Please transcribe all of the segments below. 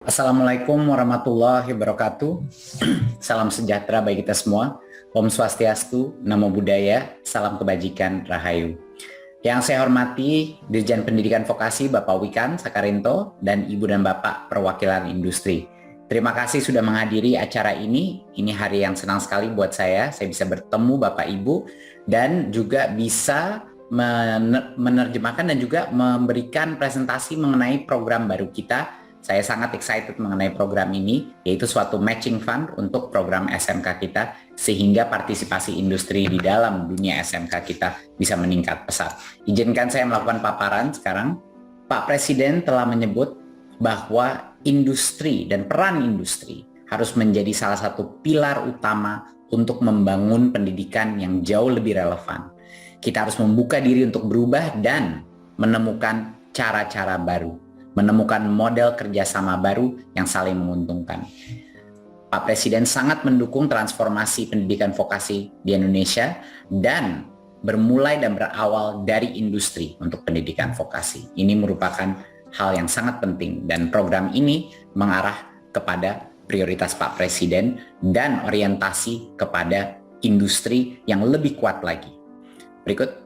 Assalamualaikum warahmatullahi wabarakatuh. Salam sejahtera bagi kita semua. Om Swastiastu, Namo Buddhaya, salam kebajikan, Rahayu. Yang saya hormati Dirjen Pendidikan Vokasi Bapak Wikan Sakarinto dan Ibu dan Bapak perwakilan industri. Terima kasih sudah menghadiri acara ini. Ini hari yang senang sekali buat saya. Saya bisa bertemu Bapak Ibu dan juga bisa menerjemahkan dan juga memberikan presentasi mengenai program baru kita. Saya sangat excited mengenai program ini, yaitu suatu matching fund untuk program SMK kita, sehingga partisipasi industri di dalam dunia SMK kita bisa meningkat pesat. Izinkan saya melakukan paparan sekarang. Pak Presiden telah menyebut bahwa industri dan peran industri harus menjadi salah satu pilar utama untuk membangun pendidikan yang jauh lebih relevan. Kita harus membuka diri untuk berubah dan menemukan cara-cara baru, menemukan model kerjasama baru yang saling menguntungkan. Pak Presiden sangat mendukung transformasi pendidikan vokasi di Indonesia dan bermulai dan berawal dari industri untuk pendidikan vokasi. Ini merupakan hal yang sangat penting dan program ini mengarah kepada prioritas Pak Presiden dan orientasi kepada industri yang lebih kuat lagi. Berikut.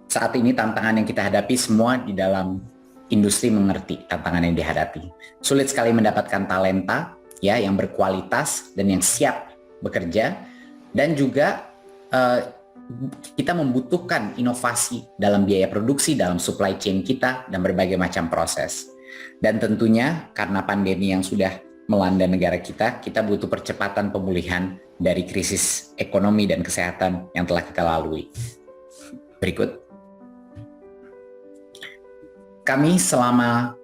Saat ini tantangan yang kita hadapi semua di dalam industri mengerti tantangan yang dihadapi. Sulit sekali mendapatkan talenta ya yang berkualitas dan yang siap bekerja, dan juga kita membutuhkan inovasi dalam biaya produksi, dalam supply chain kita dan berbagai macam proses. Dan tentunya karena pandemi yang sudah melanda negara kita butuh percepatan pemulihan dari krisis ekonomi dan kesehatan yang telah kita lalui. Berikut. Kami selama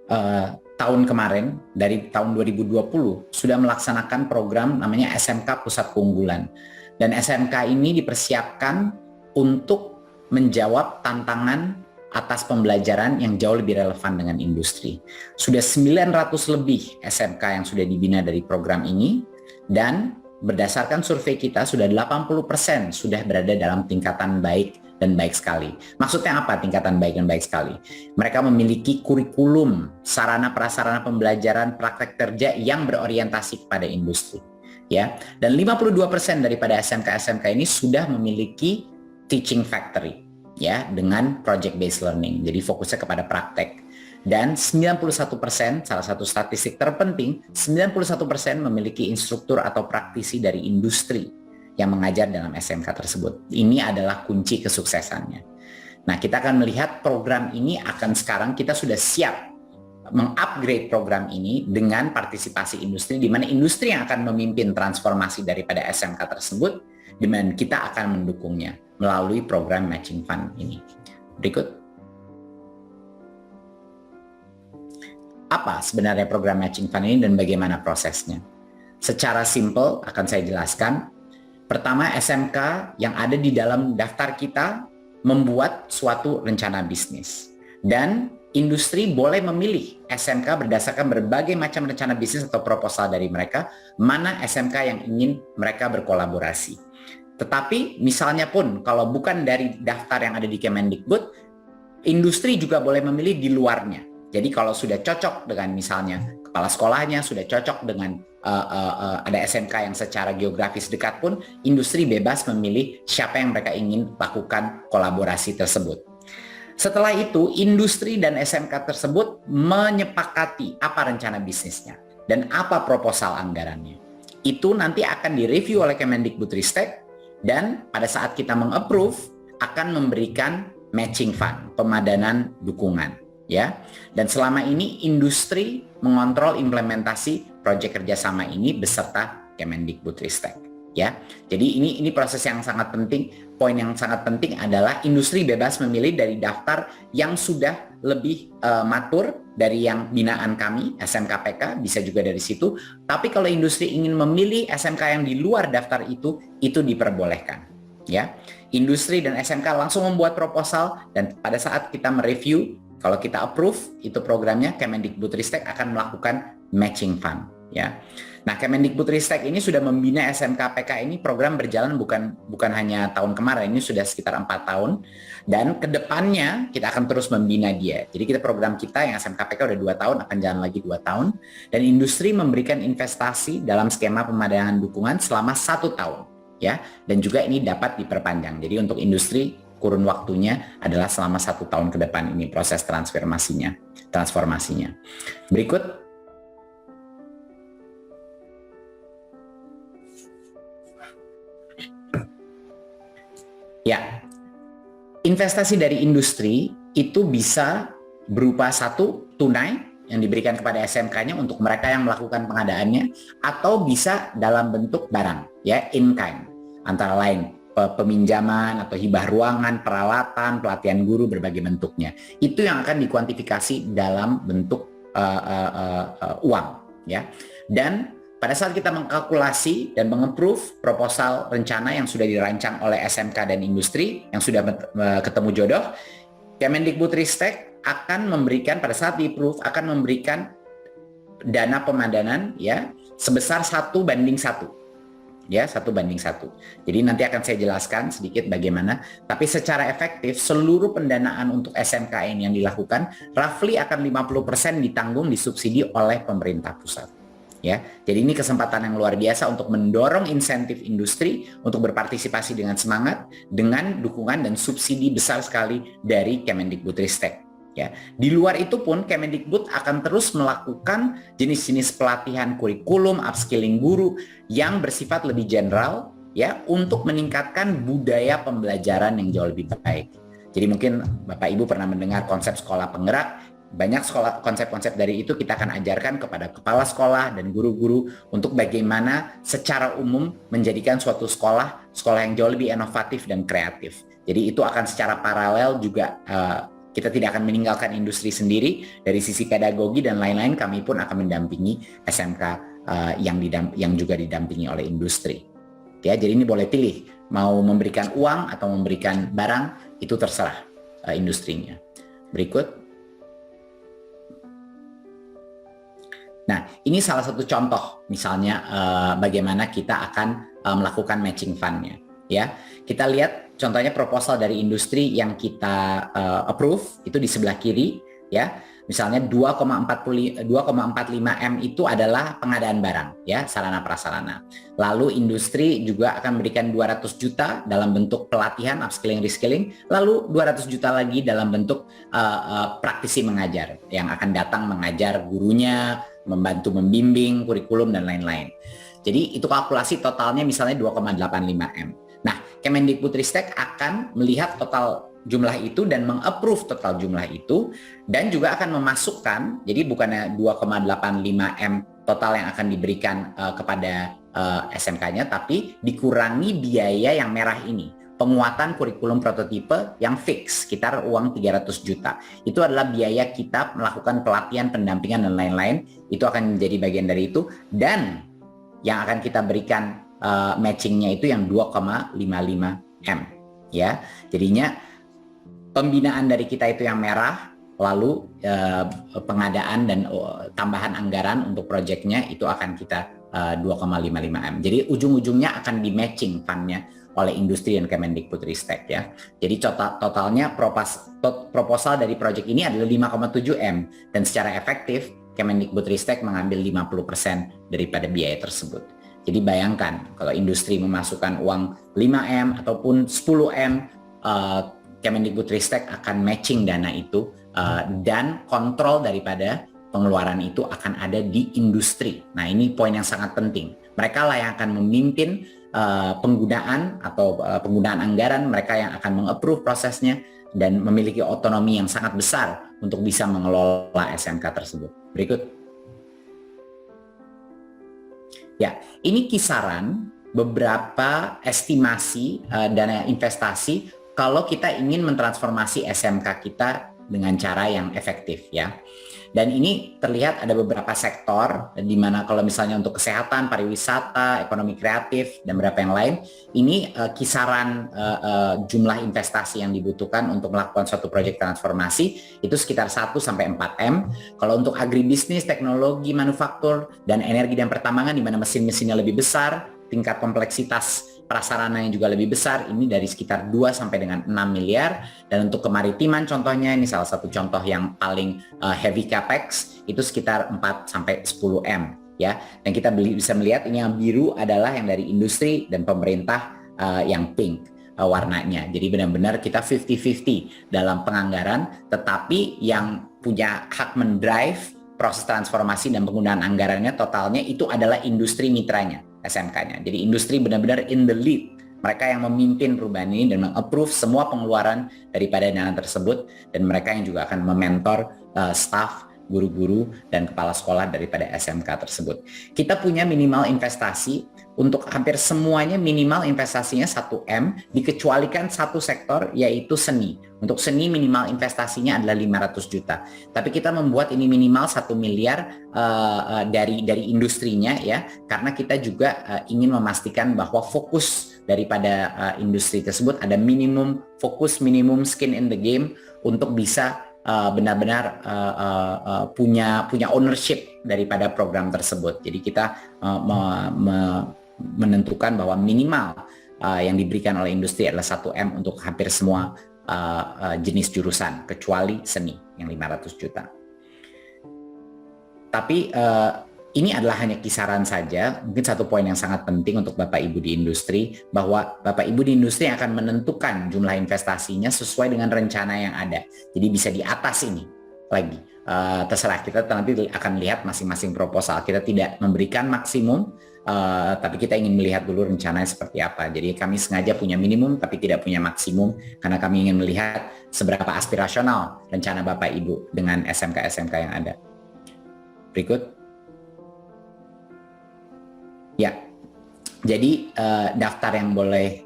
tahun kemarin, dari tahun 2020, sudah melaksanakan program namanya SMK Pusat Keunggulan. Dan SMK ini dipersiapkan untuk menjawab tantangan atas pembelajaran yang jauh lebih relevan dengan industri. Sudah 900 lebih SMK yang sudah dibina dari program ini, dan berdasarkan survei kita sudah 80% sudah berada dalam tingkatan baik dan baik sekali. Maksudnya apa tingkatan baik dan baik sekali? Mereka memiliki kurikulum, sarana prasarana pembelajaran, praktek kerja yang berorientasi kepada industri. Ya, dan 52% daripada SMK-SMK ini sudah memiliki teaching factory ya dengan project based learning. Jadi fokusnya kepada praktek. Dan 91%, salah satu statistik terpenting, 91% memiliki instruktur atau praktisi dari industri yang mengajar dalam SMK tersebut. Ini adalah kunci kesuksesannya. Nah, kita akan melihat program ini sekarang kita sudah siap mengupgrade program ini dengan partisipasi industri, di mana industri yang akan memimpin transformasi daripada SMK tersebut, di mana kita akan mendukungnya melalui program matching fund ini. Berikut. Apa sebenarnya program matching fund ini dan bagaimana prosesnya? Secara simpel akan saya jelaskan. Pertama, SMK yang ada di dalam daftar kita membuat suatu rencana bisnis. Dan industri boleh memilih SMK berdasarkan berbagai macam rencana bisnis atau proposal dari mereka, mana SMK yang ingin mereka berkolaborasi. Tetapi misalnya pun kalau bukan dari daftar yang ada di Kemendikbud, industri juga boleh memilih di luarnya. Jadi kalau sudah cocok dengan misalnya kepala sekolahnya, sudah cocok dengan ada SMK yang secara geografis dekat pun, industri bebas memilih siapa yang mereka ingin lakukan kolaborasi tersebut. Setelah itu, industri dan SMK tersebut menyepakati apa rencana bisnisnya dan apa proposal anggarannya. Itu nanti akan direview oleh Kemendikbudristek, dan pada saat kita mengapprove akan memberikan matching fund, pemadanan dukungan. Ya, dan selama ini industri mengontrol implementasi proyek kerjasama ini beserta Kemendikbudristek. Ya, jadi ini proses yang sangat penting. Poin yang sangat penting adalah industri bebas memilih dari daftar yang sudah lebih matur dari yang binaan kami, SMKPK, bisa juga dari situ. Tapi kalau industri ingin memilih SMK yang di luar daftar itu diperbolehkan. Ya, industri dan SMK langsung membuat proposal, dan pada saat kita mereview, kalau kita approve itu programnya, Kemendikbudristek akan melakukan matching fund. Ya, Nah, Kemendikbudristek ini sudah membina SMK-PK ini, program berjalan bukan hanya tahun kemarin, ini sudah sekitar 4 tahun. Dan kedepannya kita akan terus membina dia. Jadi program kita yang SMK-PK udah 2 tahun, akan jalan lagi 2 tahun. Dan industri memberikan investasi dalam skema pemadangan dukungan selama 1 tahun. Ya, dan juga ini dapat diperpanjang. Jadi untuk industri, kurun waktunya adalah selama 1 tahun ke depan ini proses transformasinya. Berikut. Ya, investasi dari industri itu bisa berupa satu, tunai yang diberikan kepada SMK-nya untuk mereka yang melakukan pengadaannya, atau bisa dalam bentuk barang, ya, in kind, antara lain peminjaman atau hibah ruangan, peralatan, pelatihan guru, berbagai bentuknya. Itu yang akan dikuantifikasi dalam bentuk uang, ya. Dan pada saat kita mengkalkulasi dan mengapprove proposal rencana yang sudah dirancang oleh SMK dan industri yang sudah ketemu jodoh, Kemendikbudristek akan memberikan, pada saat di-approve, akan memberikan dana pemadanan, ya, sebesar 1:1. Ya, 1:1. Jadi nanti akan saya jelaskan sedikit bagaimana, tapi secara efektif seluruh pendanaan untuk SMK ini yang dilakukan roughly akan 50% ditanggung, disubsidi oleh pemerintah pusat. Ya, jadi ini kesempatan yang luar biasa untuk mendorong insentif industri untuk berpartisipasi dengan semangat, dengan dukungan dan subsidi besar sekali dari Kemendikbudristek. Ya, di luar itu pun Kemendikbud akan terus melakukan jenis-jenis pelatihan kurikulum, upskilling guru yang bersifat lebih general, ya, untuk meningkatkan budaya pembelajaran yang jauh lebih baik. Jadi mungkin Bapak Ibu pernah mendengar konsep sekolah penggerak. Banyak konsep-konsep dari itu kita akan ajarkan kepada kepala sekolah dan guru-guru untuk bagaimana secara umum menjadikan suatu sekolah yang jauh lebih inovatif dan kreatif. Jadi itu akan secara paralel juga, kita tidak akan meninggalkan industri sendiri. Dari sisi pedagogi dan lain-lain, kami pun akan mendampingi SMK yang juga didampingi oleh industri. Ya, jadi ini boleh pilih mau memberikan uang atau memberikan barang, itu terserah industrinya. Berikut. Nah, ini salah satu contoh misalnya bagaimana kita akan melakukan matching fund-nya. Ya, kita lihat contohnya proposal dari industri yang kita approve itu di sebelah kiri, ya. Misalnya 2,45 M itu adalah pengadaan barang, ya, sarana prasarana. Lalu industri juga akan memberikan 200 juta dalam bentuk pelatihan, upskilling, reskilling, lalu 200 juta lagi dalam bentuk praktisi mengajar yang akan datang mengajar gurunya, membantu membimbing kurikulum dan lain-lain. Jadi itu kalkulasi totalnya misalnya 2,85 M. Nah, Kemendikbudristek akan melihat total jumlah itu dan meng-approve total jumlah itu, dan juga akan memasukkan, jadi bukannya 2,85 M total yang akan diberikan kepada SMK-nya, tapi dikurangi biaya yang merah ini, penguatan kurikulum prototipe yang fix, sekitar uang 300 juta. Itu adalah biaya kita melakukan pelatihan, pendampingan, dan lain-lain. Itu akan menjadi bagian dari itu. Dan yang akan kita berikan matchingnya itu yang 2,55 M. Ya, jadinya pembinaan dari kita itu yang merah, lalu pengadaan dan tambahan anggaran untuk proyeknya itu akan kita 2,55 M. Jadi ujung-ujungnya akan di matching fund-nya oleh industri dan Kemendikbudristek, ya. Jadi totalnya proposal dari proyek ini adalah 5,7 M, dan secara efektif Kemendikbudristek mengambil 50% daripada biaya tersebut. Jadi bayangkan kalau industri memasukkan uang 5 M ataupun 10 M, Kemendikbudristek akan matching dana itu, dan kontrol daripada pengeluaran itu akan ada di industri. Nah, ini poin yang sangat penting. Mereka lah yang akan memimpin penggunaan atau penggunaan anggaran, mereka yang akan meng-approve prosesnya dan memiliki otonomi yang sangat besar untuk bisa mengelola SMK tersebut. Berikut. Ya, ini kisaran beberapa estimasi dana investasi kalau kita ingin mentransformasi SMK kita dengan cara yang efektif, ya. Dan ini terlihat ada beberapa sektor di mana kalau misalnya untuk kesehatan, pariwisata, ekonomi kreatif, dan beberapa yang lain, ini kisaran jumlah investasi yang dibutuhkan untuk melakukan suatu proyek transformasi itu sekitar 1-4 M. Kalau untuk agribisnis, teknologi, manufaktur, dan energi dan pertambangan di mana mesin-mesinnya lebih besar, tingkat kompleksitas prasarana yang juga lebih besar, ini dari sekitar 2-6 miliar. Dan untuk kemaritiman contohnya, ini salah satu contoh yang paling heavy capex, itu sekitar 4-10 M ya. Dan kita bisa melihat ini yang biru adalah yang dari industri dan pemerintah, yang pink warnanya. Jadi benar-benar kita 50-50 dalam penganggaran, tetapi yang punya hak mendrive proses transformasi dan penggunaan anggarannya totalnya itu adalah industri mitranya, SMK-nya. Jadi industri benar-benar in the lead. Mereka yang memimpin perubahan ini dan meng-approve semua pengeluaran daripada dana tersebut, dan mereka yang juga akan mementor staff, guru-guru, dan kepala sekolah daripada SMK tersebut. Kita punya minimal investasi untuk hampir semuanya, minimal investasinya 1 M, dikecualikan satu sektor yaitu seni. Untuk seni minimal investasinya adalah 500 juta. Tapi kita membuat ini minimal 1 miliar dari industrinya ya, karena kita juga ingin memastikan bahwa fokus daripada industri tersebut ada minimum fokus, minimum skin in the game untuk bisa benar-benar punya ownership daripada program tersebut. Jadi kita menentukan bahwa minimal yang diberikan oleh industri adalah 1 M untuk hampir semua jenis jurusan, kecuali seni yang 500 juta. Tapi ini adalah hanya kisaran saja. Mungkin satu poin yang sangat penting untuk Bapak Ibu di industri, bahwa Bapak Ibu di industri akan menentukan jumlah investasinya sesuai dengan rencana yang ada. Jadi bisa di atas ini lagi. Terserah, kita nanti akan lihat masing-masing proposal. Kita tidak memberikan maksimum, tapi kita ingin melihat dulu rencananya seperti apa. Jadi kami sengaja punya minimum tapi tidak punya maksimum, karena kami ingin melihat seberapa aspirasional rencana Bapak Ibu dengan SMK-SMK yang ada. Berikut. Ya, jadi daftar yang boleh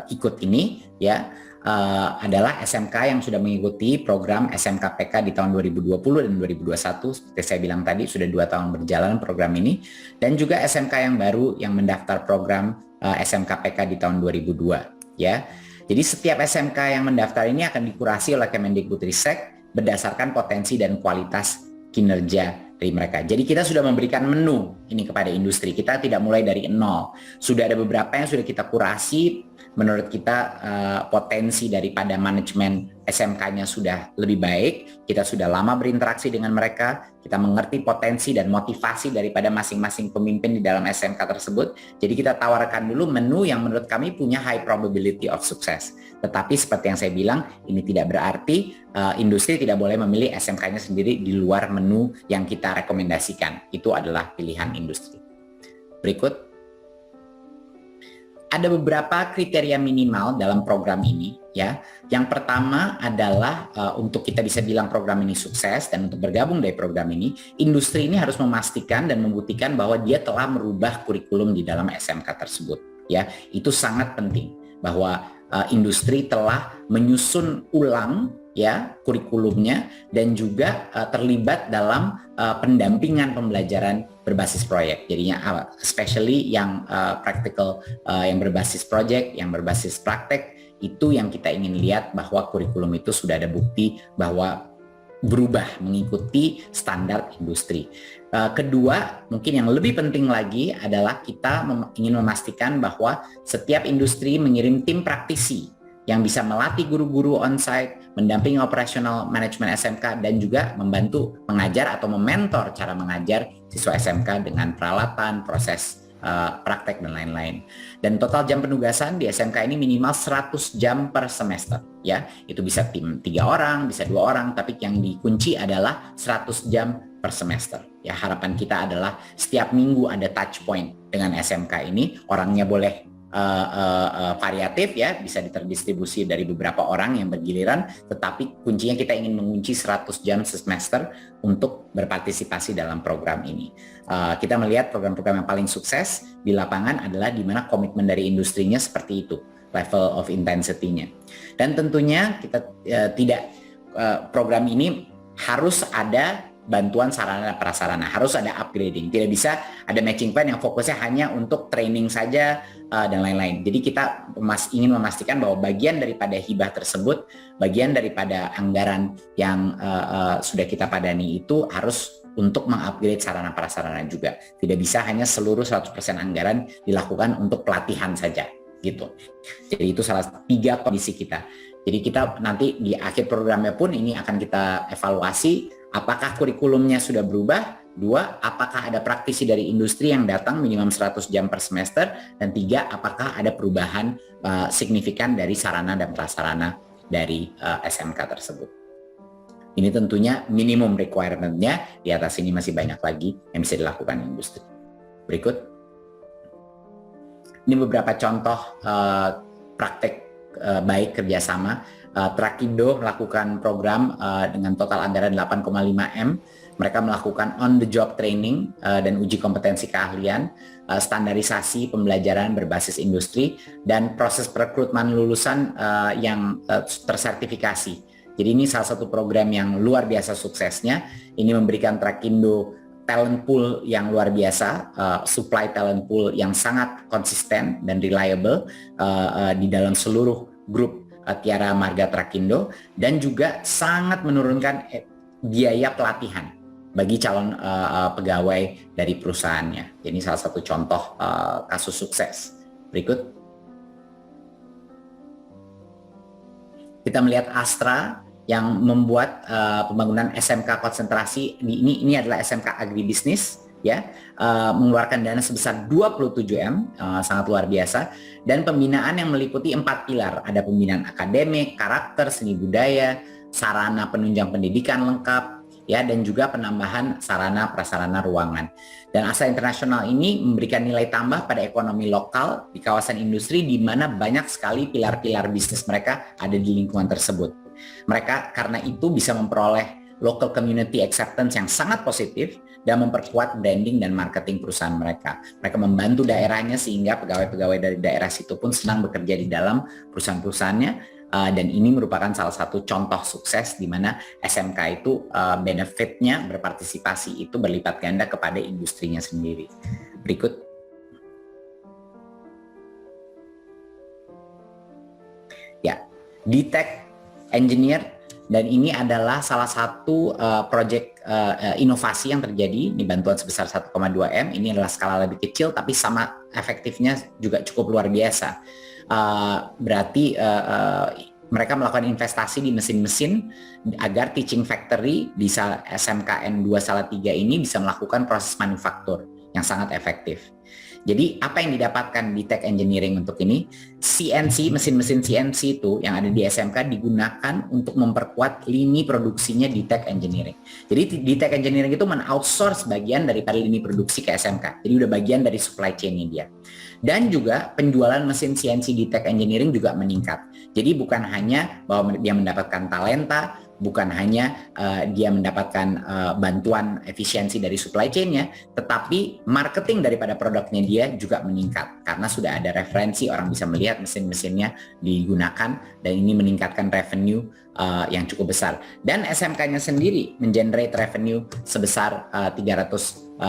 ikut ini ya adalah SMK yang sudah mengikuti program SMKPK di tahun 2020 dan 2021. Seperti saya bilang tadi, sudah 2 tahun berjalan program ini, dan juga SMK yang baru yang mendaftar program SMKPK di tahun 2002 ya. Jadi setiap SMK yang mendaftar ini akan dikurasi oleh Kemendikbudristek berdasarkan potensi dan kualitas kinerja dari mereka. Jadi kita sudah memberikan menu ini kepada industri. Kita tidak mulai dari nol. Sudah ada beberapa yang sudah kita kurasi. Menurut kita potensi daripada manajemen SMK-nya sudah lebih baik. Kita sudah lama berinteraksi dengan mereka. Kita mengerti potensi dan motivasi daripada masing-masing pemimpin di dalam SMK tersebut. Jadi kita tawarkan dulu menu yang menurut kami punya high probability of success. Tetapi seperti yang saya bilang, ini tidak berarti industri tidak boleh memilih SMK-nya sendiri di luar menu yang kita rekomendasikan. Itu adalah pilihan industri. Berikut. Ada beberapa kriteria minimal dalam program ini ya. Yang pertama adalah untuk kita bisa bilang program ini sukses dan untuk bergabung dari program ini, industri ini harus memastikan dan membuktikan bahwa dia telah merubah kurikulum di dalam SMK tersebut ya. Itu sangat penting bahwa industri telah menyusun ulang ya kurikulumnya dan juga terlibat dalam pendampingan pembelajaran berbasis proyek. Jadinya especially yang practical, yang berbasis proyek, yang berbasis praktek, itu yang kita ingin lihat bahwa kurikulum itu sudah ada bukti bahwa berubah mengikuti standar industri. Kedua, mungkin yang lebih penting lagi adalah kita ingin memastikan bahwa setiap industri mengirim tim praktisi yang bisa melatih guru-guru on-site, mendampingi operasional manajemen SMK, dan juga membantu mengajar atau mementor cara mengajar siswa SMK dengan peralatan, proses praktek, dan lain-lain. Dan total jam penugasan di SMK ini minimal 100 jam per semester. Ya, itu bisa tim 3 orang, bisa 2 orang, tapi yang dikunci adalah 100 jam per semester. Ya, harapan kita adalah setiap minggu ada touch point dengan SMK ini. Orangnya boleh variatif ya, bisa terdistribusi dari beberapa orang yang bergiliran, tetapi kuncinya kita ingin mengunci 100 jam semester untuk berpartisipasi dalam program ini. Kita melihat program-program yang paling sukses di lapangan adalah di mana komitmen dari industrinya seperti itu, level of intensity-nya. Dan tentunya kita tidak program ini harus ada bantuan sarana dan prasarana, harus ada upgrading. Tidak bisa ada matching plan yang fokusnya hanya untuk training saja dan lain-lain. Jadi kita ingin memastikan bahwa bagian daripada hibah tersebut, bagian daripada anggaran yang sudah kita padani itu harus untuk mengupgrade sarana prasarana juga. Tidak bisa hanya seluruh 100% anggaran dilakukan untuk pelatihan saja gitu. Jadi itu salah 3 kondisi kita. Jadi kita nanti di akhir programnya pun ini akan kita evaluasi apakah kurikulumnya sudah berubah. 2, apakah ada praktisi dari industri yang datang minimum 100 jam per semester. Dan 3, apakah ada perubahan signifikan dari sarana dan prasarana dari SMK tersebut. Ini tentunya minimum requirement-nya, di atas ini masih banyak lagi yang bisa dilakukan industri. Berikut. Ini beberapa contoh praktek baik kerjasama. Trakindo melakukan program dengan total anggaran 8,5 M. Mereka melakukan on the job training dan uji kompetensi keahlian, standarisasi pembelajaran berbasis industri, dan proses perekrutmen lulusan yang tersertifikasi. Jadi ini salah satu program yang luar biasa suksesnya. Ini memberikan Trakindo talent pool yang luar biasa, supply talent pool yang sangat konsisten dan reliable di dalam seluruh grup Tiara Marga Trakindo, dan juga sangat menurunkan biaya pelatihan bagi calon pegawai dari perusahaannya. Ini salah satu contoh kasus sukses. Berikut. Kita melihat Astra yang membuat pembangunan SMK konsentrasi. Ini adalah SMK agribisnis, ya, mengeluarkan dana sebesar 27 M, sangat luar biasa, dan pembinaan yang meliputi 4 pilar. Ada pembinaan akademik, karakter, seni budaya, sarana penunjang pendidikan lengkap, ya, dan juga penambahan sarana prasarana ruangan. Dan Astra Internasional ini memberikan nilai tambah pada ekonomi lokal di kawasan industri, di mana banyak sekali pilar-pilar bisnis mereka ada di lingkungan tersebut. Mereka karena itu bisa memperoleh local community acceptance yang sangat positif dan memperkuat branding dan marketing perusahaan mereka. Mereka membantu daerahnya sehingga pegawai-pegawai dari daerah situ pun senang bekerja di dalam perusahaan-perusahaannya, dan ini merupakan salah satu contoh sukses di mana SMK itu benefitnya berpartisipasi itu berlipat ganda kepada industrinya sendiri. Berikut. Ya, D-Tech Engineer, dan ini adalah salah satu proyek inovasi yang terjadi di bantuan sebesar 1,2 M. Ini adalah skala lebih kecil tapi sama efektifnya juga cukup luar biasa. Berarti mereka melakukan investasi di mesin-mesin agar teaching factory di SMKN 2 Salatiga ini bisa melakukan proses manufaktur yang sangat efektif. Jadi apa yang didapatkan di Tech Engineering untuk ini? CNC, mesin-mesin CNC itu yang ada di SMK digunakan untuk memperkuat lini produksinya di Tech Engineering. Jadi di Tech Engineering itu men-outsource bagian daripada lini produksi ke SMK. Jadi udah bagian dari supply chain-nya dia. Dan juga penjualan mesin CNC di Tech Engineering juga meningkat. Jadi bukan hanya bahwa dia mendapatkan talenta, bukan hanya dia mendapatkan bantuan efisiensi dari supply chain-nya, tetapi marketing daripada produknya dia juga meningkat karena sudah ada referensi, orang bisa melihat mesin-mesinnya digunakan, dan ini meningkatkan revenue yang cukup besar. Dan SMK-nya sendiri mengenerate revenue sebesar 380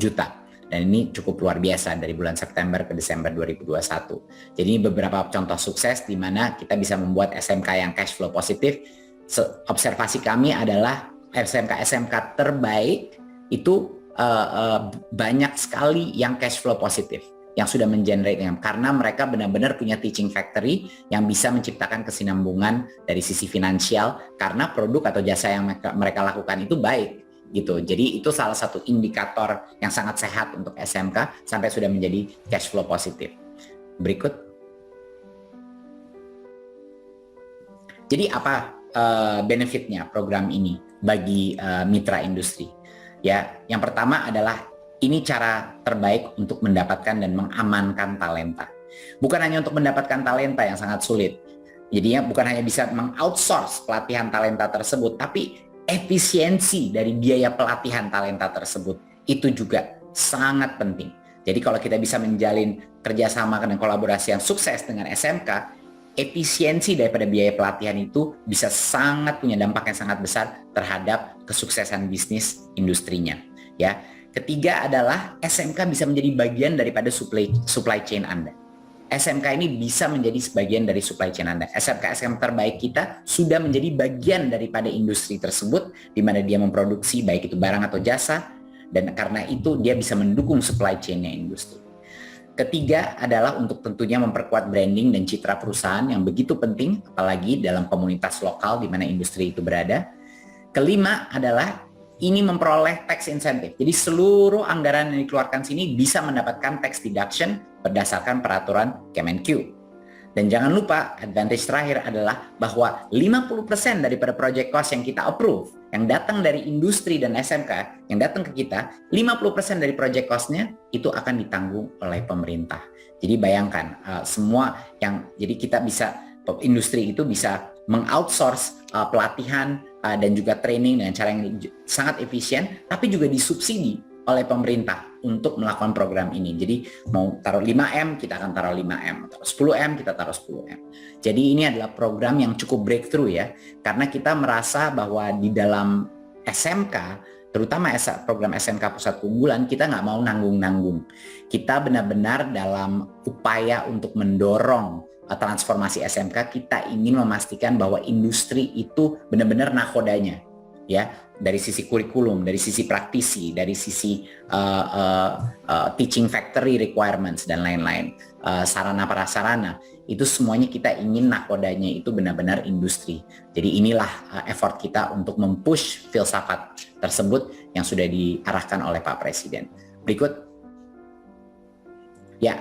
juta. Dan ini cukup luar biasa dari bulan September ke Desember 2021. Jadi ini beberapa contoh sukses di mana kita bisa membuat SMK yang cash flow positif. Observasi kami adalah SMK terbaik itu banyak sekali yang cash flow positif yang sudah mengenerate, karena mereka benar-benar punya teaching factory yang bisa menciptakan kesinambungan dari sisi finansial karena produk atau jasa yang mereka lakukan itu baik gitu. Jadi itu salah satu indikator yang sangat sehat untuk SMK sampai sudah menjadi cash flow positif. Berikut. Jadi apa benefitnya program ini bagi mitra industri? Ya, yang pertama adalah ini cara terbaik untuk mendapatkan dan mengamankan talenta. Bukan hanya untuk mendapatkan talenta yang sangat sulit. Jadinya bukan hanya bisa meng-outsource pelatihan talenta tersebut, tapi efisiensi dari biaya pelatihan talenta tersebut itu juga sangat penting. Jadi kalau kita bisa menjalin kerjasama dan kolaborasi yang sukses dengan SMK, efisiensi daripada biaya pelatihan itu bisa sangat punya dampak yang sangat besar terhadap kesuksesan bisnis industrinya. Ya, ketiga adalah SMK bisa menjadi bagian daripada supply chain Anda. SMK ini bisa menjadi sebagian dari supply chain Anda. SMK terbaik kita sudah menjadi bagian daripada industri tersebut, di mana dia memproduksi baik itu barang atau jasa, dan karena itu dia bisa mendukung supply chain-nya industri. Ketiga adalah untuk tentunya memperkuat branding dan citra perusahaan yang begitu penting, apalagi dalam komunitas lokal di mana industri itu berada. Kelima adalah ini memperoleh tax incentive. Jadi seluruh anggaran yang dikeluarkan sini bisa mendapatkan tax deduction berdasarkan peraturan Kemenq. Dan jangan lupa, advantage terakhir adalah bahwa 50% daripada project cost yang kita approve, yang datang dari industri dan SMK, yang datang ke kita, 50% dari project cost-nya itu akan ditanggung oleh pemerintah. Jadi bayangkan, jadi kita bisa, industri itu bisa mengoutsource pelatihan dan juga training dengan cara yang sangat efisien, tapi juga disubsidi oleh pemerintah untuk melakukan program ini. Jadi mau taruh 5M, kita akan taruh 5M. Taruh 10M, kita taruh 10M. Jadi ini adalah program yang cukup breakthrough ya, karena kita merasa bahwa di dalam SMK, terutama program SMK Pusat Keunggulan, kita nggak mau nanggung-nanggung. Kita benar-benar dalam upaya untuk mendorong transformasi SMK, kita ingin memastikan bahwa industri itu benar-benar nakodanya. Ya, dari sisi kurikulum, dari sisi praktisi, dari sisi teaching factory requirements dan lain-lain, sarana prasarana, itu semuanya kita ingin nakodanya itu benar-benar industri. Jadi inilah effort kita untuk mempush filsafat tersebut yang sudah diarahkan oleh Pak Presiden. Berikut. Ya,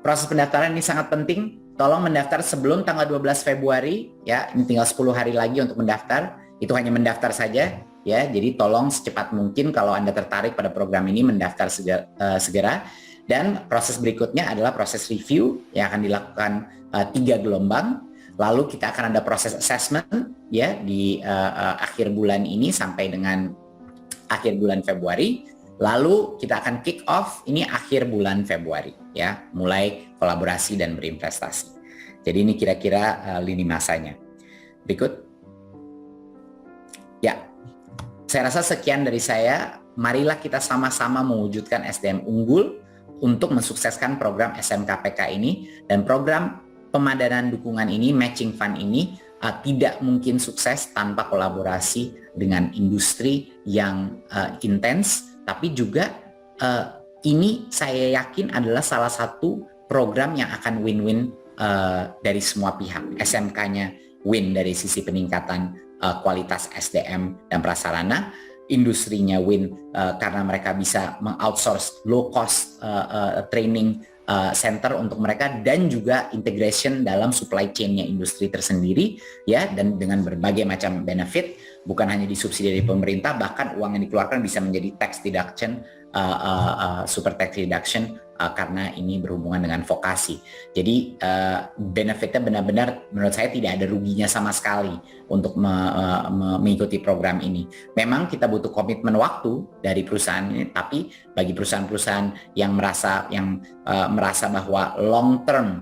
proses pendaftaran ini sangat penting. Tolong mendaftar sebelum tanggal 12 Februari, ya, ini tinggal 10 hari lagi untuk mendaftar. Itu hanya mendaftar saja, ya. Jadi tolong secepat mungkin kalau Anda tertarik pada program ini mendaftar segera. Dan proses berikutnya adalah proses review yang akan dilakukan 3 gelombang. Lalu kita akan ada proses assessment, ya, di akhir bulan ini sampai dengan akhir bulan Februari. Lalu kita akan kick off ini akhir bulan Februari, ya, mulai kolaborasi dan berinvestasi. Jadi ini kira-kira lini masanya. Berikut. Ya, saya rasa sekian dari saya. Marilah kita sama-sama mewujudkan SDM unggul untuk mensukseskan program SMKPK ini, dan program pemadanan dukungan ini, matching fund ini, tidak mungkin sukses tanpa kolaborasi dengan industri yang intens, tapi juga ini saya yakin adalah salah satu program yang akan win-win dari semua pihak. SMK-nya win dari sisi peningkatan kualitas SDM dan prasarana, industrinya win karena mereka bisa mengoutsource low cost training center untuk mereka, dan juga integration dalam supply chain-nya industri tersendiri, ya, dan dengan berbagai macam benefit, bukan hanya disubsidi dari pemerintah, bahkan uang yang dikeluarkan bisa menjadi tax deduction, super tax deduction, karena ini berhubungan dengan vokasi. Jadi benefitnya benar-benar menurut saya tidak ada ruginya sama sekali untuk mengikuti program ini. Memang kita butuh komitmen waktu dari perusahaan ini, tapi bagi perusahaan-perusahaan yang merasa bahwa long term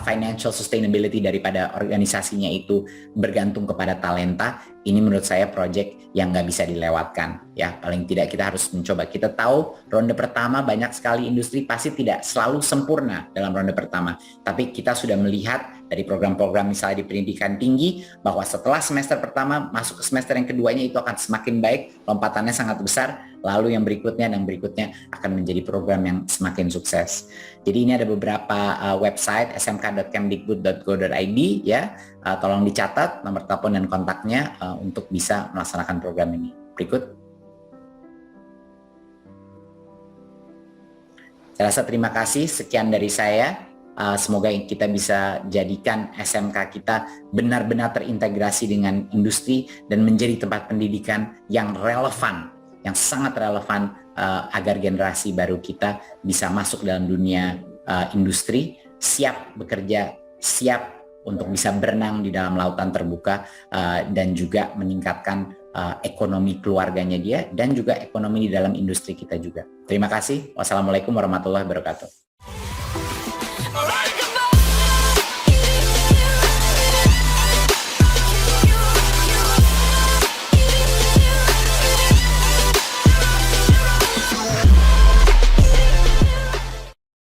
financial sustainability daripada organisasinya itu bergantung kepada talenta, ini menurut saya project yang nggak bisa dilewatkan, ya. Paling tidak kita harus mencoba. Kita tahu ronde pertama banyak sekali industri pasti tidak selalu sempurna dalam ronde pertama, tapi kita sudah melihat dari program-program misalnya di pendidikan tinggi bahwa setelah semester pertama masuk ke semester yang keduanya itu akan semakin baik, lompatannya sangat besar, lalu yang berikutnya dan berikutnya akan menjadi program yang semakin sukses. Jadi ini ada beberapa website smk.kemdikbud.go.id, ya, tolong dicatat nomor telepon dan kontaknya untuk bisa melaksanakan program ini. Berikut. Saya rasa terima kasih, sekian dari saya. Semoga kita bisa jadikan SMK kita benar-benar terintegrasi dengan industri dan menjadi tempat pendidikan yang relevan, yang sangat relevan agar generasi baru kita bisa masuk dalam dunia industri, siap bekerja, siap untuk bisa berenang di dalam lautan terbuka, dan juga meningkatkan ekonomi keluarganya dia dan juga ekonomi di dalam industri kita juga. Terima kasih. Wassalamualaikum warahmatullahi wabarakatuh.